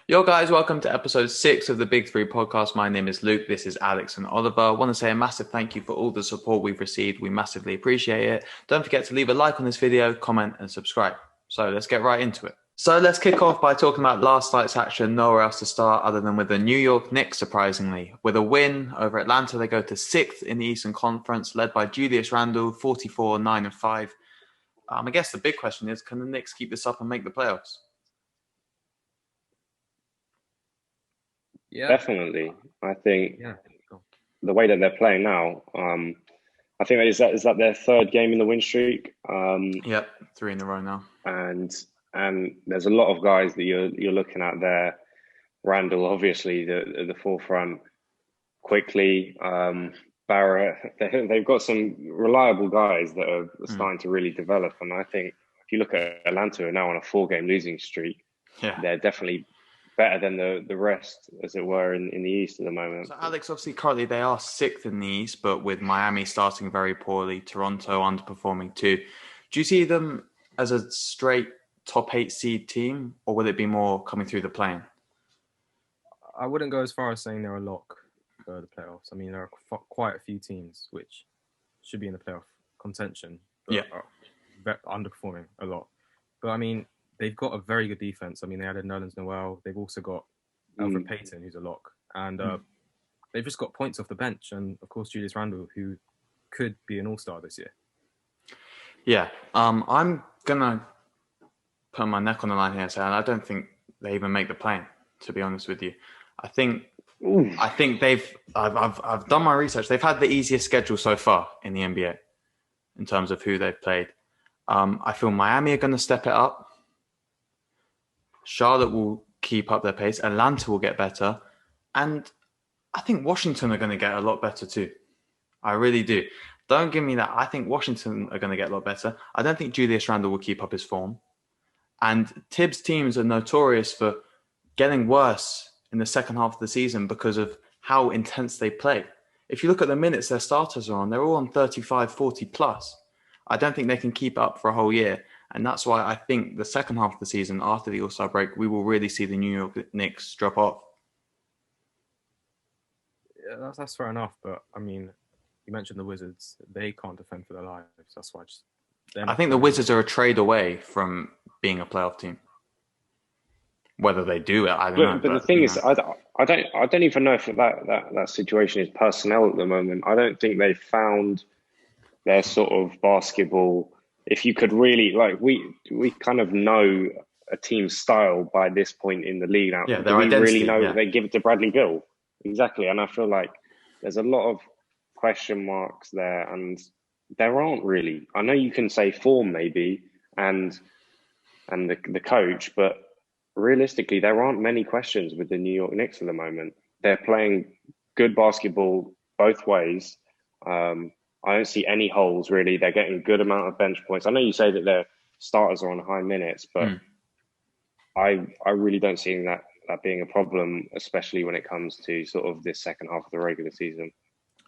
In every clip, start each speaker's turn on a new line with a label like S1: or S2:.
S1: Yo, guys, welcome to episode 6 of the Big Three podcast. My name is Luke. This is Alex and Oliver. I want to say a massive thank you for all the support we've received. We massively appreciate it. Don't forget to leave a like on this video, comment, and subscribe. So let's get right into it. So let's kick off by talking about last night's action. Nowhere else to start other than with the New York Knicks, surprisingly. With a win over Atlanta, they go to 6th in the Eastern Conference, led by Julius Randle, 44, 9 and 5. I guess the big question is, can the Knicks keep this up and make the playoffs?
S2: Yeah,
S3: Definitely. I think
S2: yeah.
S3: the way that they're playing now, I think is that their third game in the win streak.
S1: Yep, 3 in a row now.
S3: And there's a lot of guys that you're looking at there. Randall, obviously, the forefront. Quickly, Barrett. They've got some reliable guys that are starting to really develop. And I think if you look at Atlanta, who are now on a 4-game losing streak.
S1: Yeah.
S3: They're definitely better than the rest, as it were, in the East at the moment.
S1: So Alex, obviously, currently they are 6th in the East, but with Miami starting very poorly, Toronto underperforming too. Do you see them as a straight top 8 seed team, or will it be more coming through the play-in?
S2: I wouldn't go as far as saying they're a lock for the playoffs. I mean, there are quite a few teams which should be in the playoff contention, but are underperforming a lot. But I mean, they've got a very good defense. I mean, they added Nerlens Noel. They've also got Alfred Payton, who's a lock, and they've just got points off the bench, and of course Julius Randle, who could be an all-star this year.
S1: Yeah, I'm gonna put my neck on the line here and say I don't think they even make the play-in. To be honest with you, I think I've done my research. They've had the easiest schedule so far in the NBA in terms of who they've played. I feel Miami are going to step it up. Charlotte will keep up their pace. Atlanta will get better. And I think Washington are going to get a lot better too. I really do. Don't give me that. I think Washington are going to get a lot better. I don't think Julius Randle will keep up his form. And Tibbs' teams are notorious for getting worse in the second half of the season because of how intense they play. If you look at the minutes their starters are on, they're all on 35, 40 plus. I don't think they can keep up for a whole year. And that's why I think the second half of the season, after the All-Star break, we will really see the New York Knicks drop off.
S2: Yeah, that's fair enough. But I mean, you mentioned the Wizards. They can't defend for their lives. That's why
S1: I think the Wizards are a trade away from being a playoff team. Whether they do it, I don't know.
S3: But the thing is, I don't even know if that situation is personnel at the moment. I don't think they've found their sort of basketball. If you could really we kind of know a team's style by this point in the league now.
S1: Yeah,
S3: do we really know that they give it to Bradley Beal? Exactly, and I feel like there's a lot of question marks there, and there aren't really. I know you can say form maybe and the coach, but realistically, there aren't many questions with the New York Knicks at the moment. They're playing good basketball both ways. I don't see any holes, really. They're getting a good amount of bench points. I know you say that their starters are on high minutes, but I really don't see that being a problem, especially when it comes to sort of this second half of the regular season.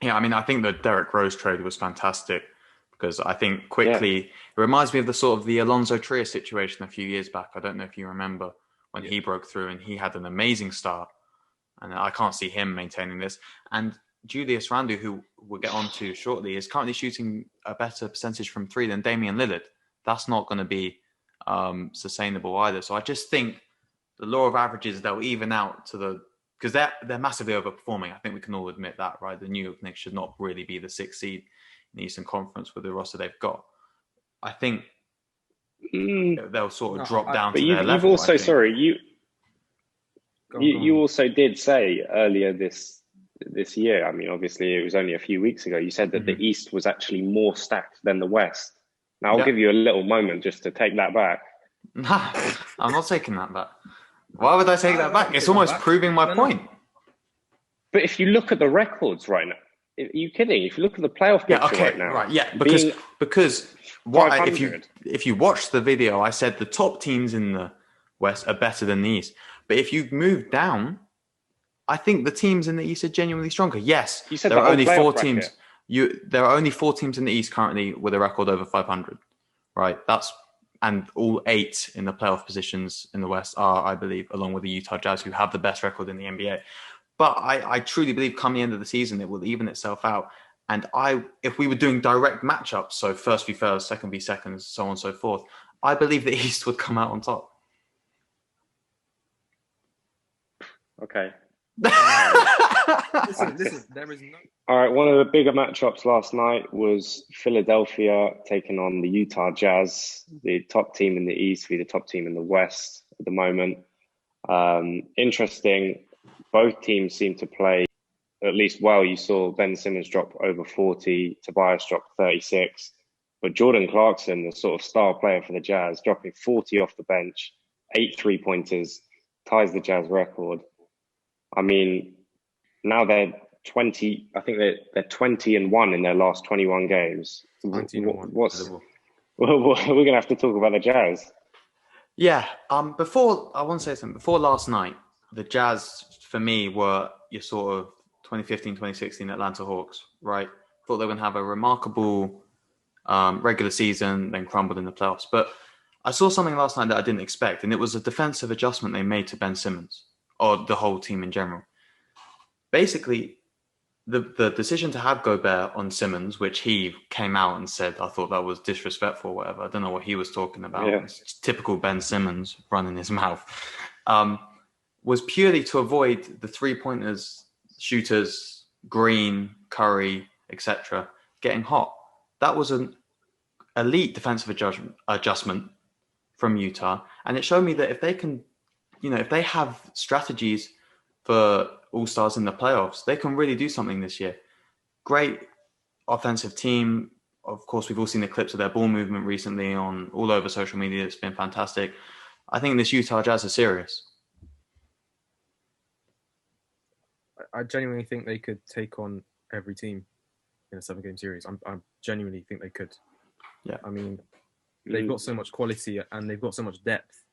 S1: Yeah, I mean, I think the Derrick Rose trade was fantastic because I think quickly, it reminds me of the sort of the Alonzo Trier situation a few years back. I don't know if you remember when he broke through and he had an amazing start. And I can't see him maintaining this. And Julius Randle, who we'll get on to shortly, is currently shooting a better percentage from 3 than Damian Lillard. That's not going to be sustainable either. So I just think the law of averages, they'll even out to the... Because they're massively overperforming. I think we can all admit that, right? The New York Knicks should not really be the 6th seed in the Eastern Conference with the roster they've got. I think they'll sort of drop down to their level.
S3: You've also, you also did say earlier this year, I mean, obviously it was only a few weeks ago, you said that the East was actually more stacked than the West. Now, I'll give you a little moment just to take that back.
S1: Nah, I'm not taking that back. Why would I take that back? It's almost proving my point.
S3: But if you look at the records right now, are you kidding? If you look at the playoff picture right now,
S1: because if you watch the video, I said the top teams in the West are better than the East. But if you move down, I think the teams in the East are genuinely stronger. Yes,
S3: you said
S1: there are only 4
S3: bracket.
S1: teams. There are only 4 teams in the East currently with a record over 500, right? and all 8 in the playoff positions in the West are, I believe, along with the Utah Jazz, who have the best record in the NBA. But I truly believe come the end of the season, it will even itself out. And if we were doing direct matchups, so first v first, second v second, so on and so forth, I believe the East would come out on top.
S3: Okay.
S2: Listen, there is no...
S3: All right, one of the bigger matchups last night was Philadelphia taking on the Utah Jazz, the top team in the East, the top team in the West at the moment. Interesting. Both teams seem to play at least well. You saw Ben Simmons drop over 40, Tobias drop 36. But Jordan Clarkson, the sort of star player for the Jazz, dropping 40 off the bench, 8 3-pointers, ties the Jazz record. I mean, now they're 20. I think they're 20-1 in their last 21 games. What's we're gonna have to talk about the Jazz.
S1: Yeah. Before I want to say something. Before last night, the Jazz for me were your sort of 2015, 2016 Atlanta Hawks, right? Thought they were going to have a remarkable regular season, then crumbled in the playoffs. But I saw something last night that I didn't expect, and it was a defensive adjustment they made to Ben Simmons, or the whole team in general. Basically, the decision to have Gobert on Simmons, which he came out and said, I thought that was disrespectful or whatever. I don't know what he was talking about. Yeah. It's typical Ben Simmons running his mouth. Was purely to avoid the 3-pointers, shooters, Green, Curry, etc., getting hot. That was an elite defensive adjustment from Utah. And it showed me that if they can, if they have strategies for all-stars in the playoffs, they can really do something this year. Great offensive team. Of course, we've all seen the clips of their ball movement recently on all over social media. It's been fantastic. I think this Utah Jazz are serious.
S2: I genuinely think they could take on every team in a 7-game series. I genuinely think they could.
S1: Yeah.
S2: I mean, they've got so much quality and they've got so much depth.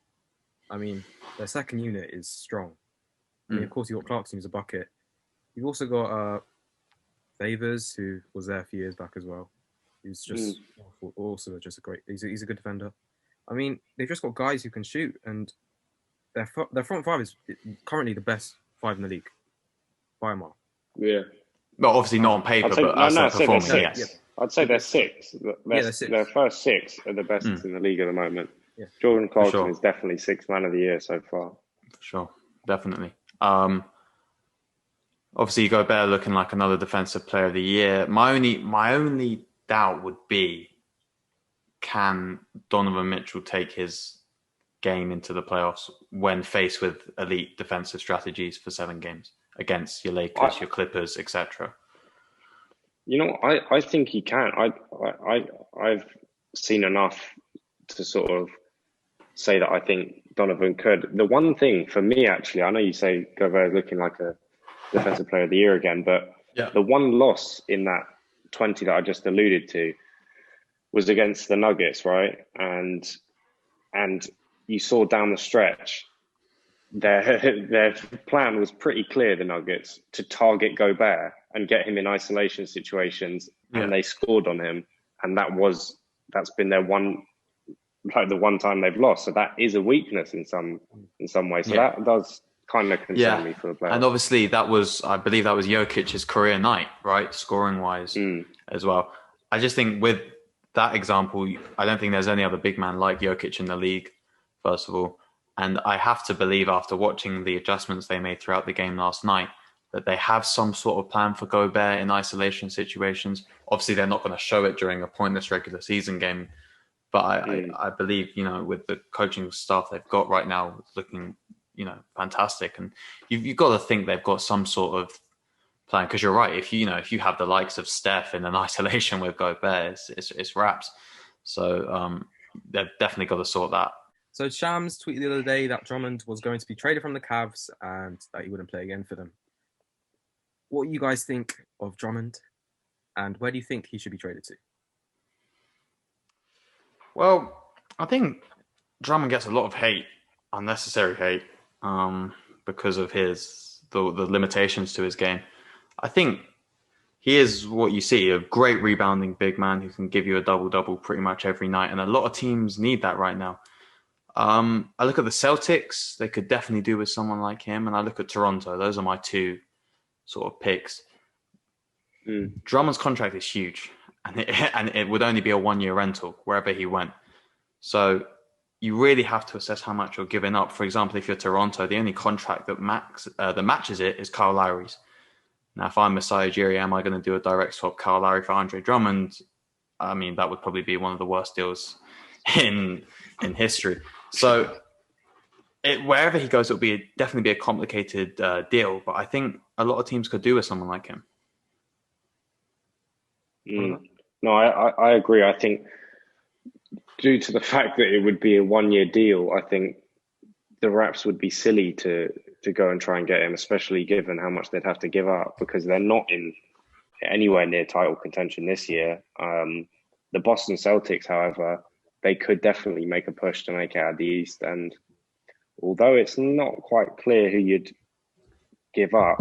S2: I mean, their second unit is strong. I mean, of course, you've got Clarkson, who's a bucket. You've also got Favors, who was there a few years back as well. He's just also just a great. He's a good defender. I mean, they've just got guys who can shoot, and their front five is currently the best 5 in the league by a mile.
S3: Yeah.
S1: Well, obviously not on paper, but as they're performing, yes.
S3: Yeah. I'd say they're 6.
S2: They're 6.
S3: Their first 6 are the best in the league at the moment.
S2: Yeah.
S3: Jordan Clarkson is definitely 6th man of the year so far.
S1: For sure, definitely. Obviously, Gobert looking like another defensive player of the year. My only doubt would be, can Donovan Mitchell take his game into the playoffs when faced with elite defensive strategies for 7 games against your Lakers, your Clippers, etc.?
S3: I think he can. I've seen enough to sort of say that I think Donovan could. The one thing for me, actually, I know you say Gobert looking like a defensive player of the year again, but the one loss in that 20 that I just alluded to was against the Nuggets, right? And you saw down the stretch, their plan was pretty clear, the Nuggets, to target Gobert and get him in isolation situations, and they scored on him. And that's been their the one time they've lost. So that is a weakness in some way. So that does kind of concern me for the playoffs.
S1: And obviously I believe that was Jokic's career night, right? Scoring wise as well. I just think with that example, I don't think there's any other big man like Jokic in the league, first of all. And I have to believe, after watching the adjustments they made throughout the game last night, that they have some sort of plan for Gobert in isolation situations. Obviously, they're not going to show it during a pointless regular season game. But I believe, with the coaching staff they've got right now, it's looking, fantastic. And you've got to think they've got some sort of plan, because you're right. If you have the likes of Steph in an isolation with Gobert, it's wraps. So they've definitely got to sort that.
S2: So Shams tweeted the other day that Drummond was going to be traded from the Cavs and that he wouldn't play again for them. What do you guys think of Drummond, and where do you think he should be traded to?
S1: Well, I think Drummond gets a lot of hate, unnecessary hate, because of the limitations to his game. I think he is what you see, a great rebounding big man who can give you a double-double pretty much every night. And a lot of teams need that right now. I look at the Celtics. They could definitely do with someone like him. And I look at Toronto. Those are my two sort of picks. Drummond's contract is huge. And it would only be a one-year rental wherever he went. So you really have to assess how much you're giving up. For example, if you're Toronto, the only contract that matches it is Kyle Lowry's. Now, if I'm Masai Ujiri, am I going to do a direct swap Kyle Lowry for Andre Drummond? I mean, that would probably be one of the worst deals in history. So wherever he goes, it'll definitely be a complicated deal. But I think a lot of teams could do with someone like him.
S3: No, I agree. I think due to the fact that it would be a one-year deal, I think the Raps would be silly to go and try and get him, especially given how much they'd have to give up because they're not in anywhere near title contention this year. The Boston Celtics, however, they could definitely make a push to make it out of the East. And although it's not quite clear who you'd give up,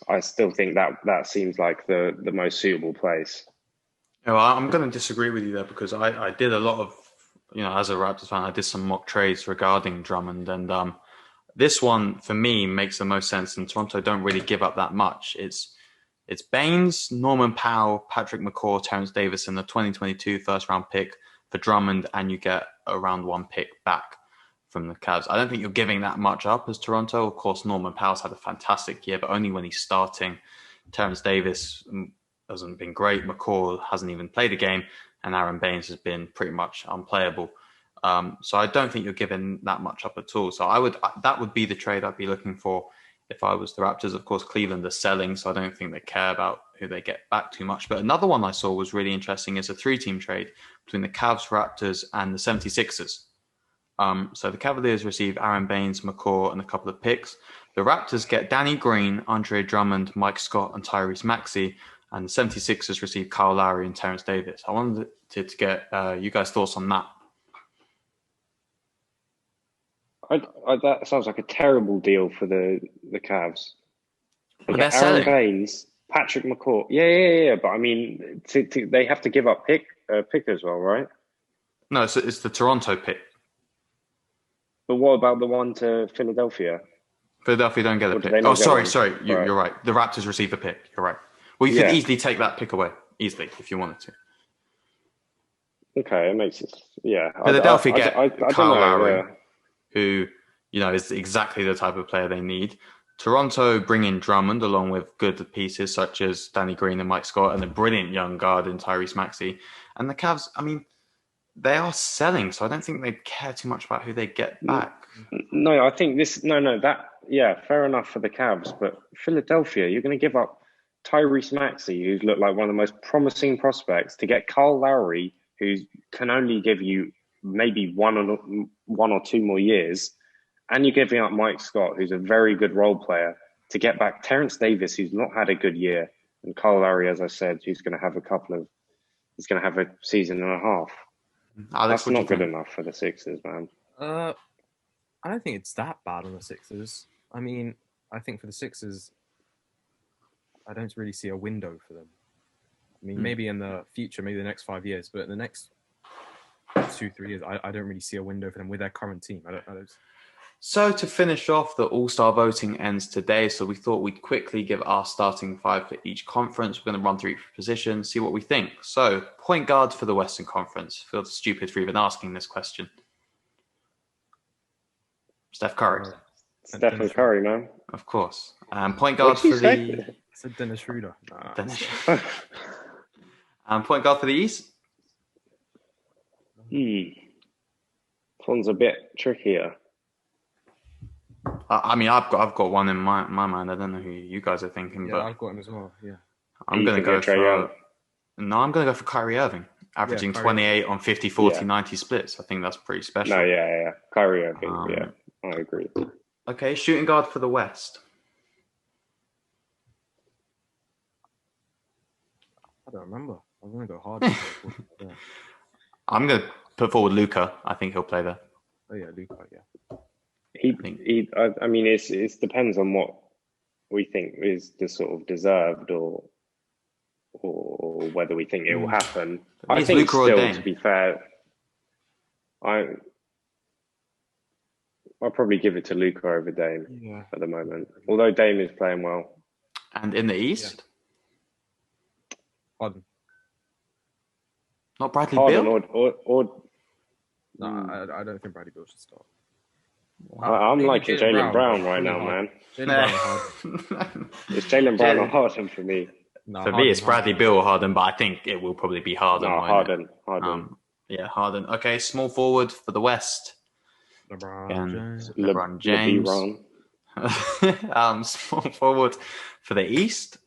S3: I still think that seems like the most suitable place.
S1: Well, I'm going to disagree with you there because I did a lot of, as a Raptors fan, I did some mock trades regarding Drummond. And this one, for me, makes the most sense. And Toronto don't really give up that much. It's Baines, Norman Powell, Patrick McCaw, Terrence Davis, and the 2022 first-round pick for Drummond, and you get a round one pick back from the Cavs. I don't think you're giving that much up as Toronto. Of course, Norman Powell's had a fantastic year, but only when he's starting. Terrence Davis hasn't been great. McCaw hasn't even played a game, and Aaron Baines has been pretty much unplayable. So I don't think you're giving that much up at all. So that would be the trade I'd be looking for if I was the Raptors. Of course, Cleveland are selling, so I don't think they care about who they get back too much. But another one I saw was really interesting is a 3-team trade between the Cavs, Raptors, and the 76ers. So the Cavaliers receive Aaron Baines, McCaw, and a couple of picks. The Raptors get Danny Green, Andre Drummond, Mike Scott, and Tyrese Maxey. And the 76ers receive Kyle Lowry and Terrence Davis. I wanted to get you guys' thoughts on that.
S3: That sounds like a terrible deal for the Cavs.
S1: But they're
S3: Aaron
S1: selling.
S3: Baines, Patrick McCaw. Yeah. But I mean, they have to give up pick as well, right?
S1: No, it's the Toronto pick.
S3: But what about the one to Philadelphia?
S1: Philadelphia don't get a pick. Oh, sorry. You're right. The Raptors receive a pick. You're right. Well, you could easily take that pick away, easily, if you wanted to.
S3: Okay, it makes it. Yeah.
S1: Philadelphia get Kyle Lowry, who, is exactly the type of player they need. Toronto bring in Drummond along with good pieces such as Danny Green and Mike Scott and a brilliant young guard in Tyrese Maxey. And the Cavs, I mean, they are selling, so I don't think they care too much about who they get back.
S3: No, I think fair enough for the Cavs, but Philadelphia, you're going to give up Tyrese Maxey, who's looked like one of the most promising prospects, to get Kyle Lowry, who can only give you maybe one or two more years, and you're giving up Mike Scott, who's a very good role player, to get back Terrence Davis, who's not had a good year, and Kyle Lowry, as I said, he's going to have a season and a half.
S1: Alex,
S3: that's not good enough for the Sixers, man.
S2: I don't think it's that bad on the Sixers. I mean, I think for the Sixers, I don't really see a window for them. I mean, maybe in the future, maybe the next 5 years, but in the next 2-3 years, I don't really see a window for them with their current team. I don't.
S1: So to finish off, the All-Star voting ends today. So we thought we'd quickly give our starting five for each conference. We're going to run through each position, see what we think. So point guard for the Western Conference. Feel stupid for even asking this question. Steph Curry.
S3: Stephen Curry, man.
S1: Of course. Point guard for the...
S2: I said Dennis Schroeder.
S1: Dennis. Point guard for the East?
S3: This one's a bit trickier.
S1: I mean, I've got one in my mind. I don't know who you guys are thinking, but
S2: I've got him as well. Yeah,
S1: I'm going to go for Kyrie Irving, averaging 28 on 50, 40, 90 splits. I think that's pretty special.
S3: No, yeah, Kyrie Irving. I agree.
S1: Okay, shooting guard for the West.
S2: I don't remember. I'm going to go hard.
S1: I'm going to put forward Luka. I think he'll play there.
S2: Oh yeah, Luka. Yeah.
S3: I mean, it depends on we think is the sort of deserved or whether we think it will happen. I think
S1: Luka or
S3: still,
S1: Dame?
S3: to be fair, I'll probably give it to Luka over Dame at the moment. Although Dame is playing well.
S1: And in the East?
S2: Harden.
S1: Not Bradley
S3: Harden
S1: Beal?
S2: No, I don't think Bradley Beal should start.
S3: I'm liking Jaylen Brown right now, man. It's Jaylen Brown or Harden for me.
S2: No,
S1: for me, it's Bradley Beal or Harden, but I think it will probably be Harden.
S3: No, Harden.
S1: Harden. Okay, small forward for the West. LeBron James. Small forward for the East.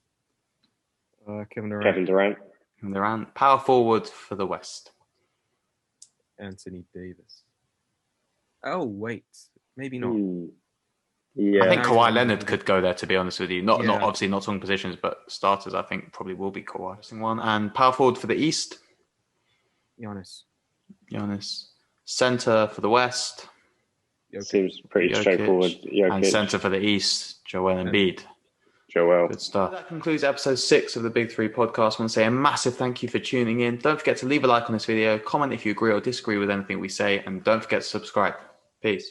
S2: Kevin
S3: Durant.
S1: Power forward for the West.
S2: Anthony Davis. Oh, wait. Maybe not.
S3: Yeah,
S1: I think Kawhi Leonard could go there, to be honest with you. Not obviously not talking positions, but starters, I think probably will be Kawhi. One. And power forward for the East.
S2: Giannis.
S1: Center for the West.
S3: Seems pretty straightforward.
S1: And center for the East, Joel Embiid. Good stuff. That concludes episode 6 of the Big 3 podcast. I want to say a massive thank you for tuning in. Don't forget to leave a like on this video, comment if you agree or disagree with anything we say, and don't forget to subscribe. Peace.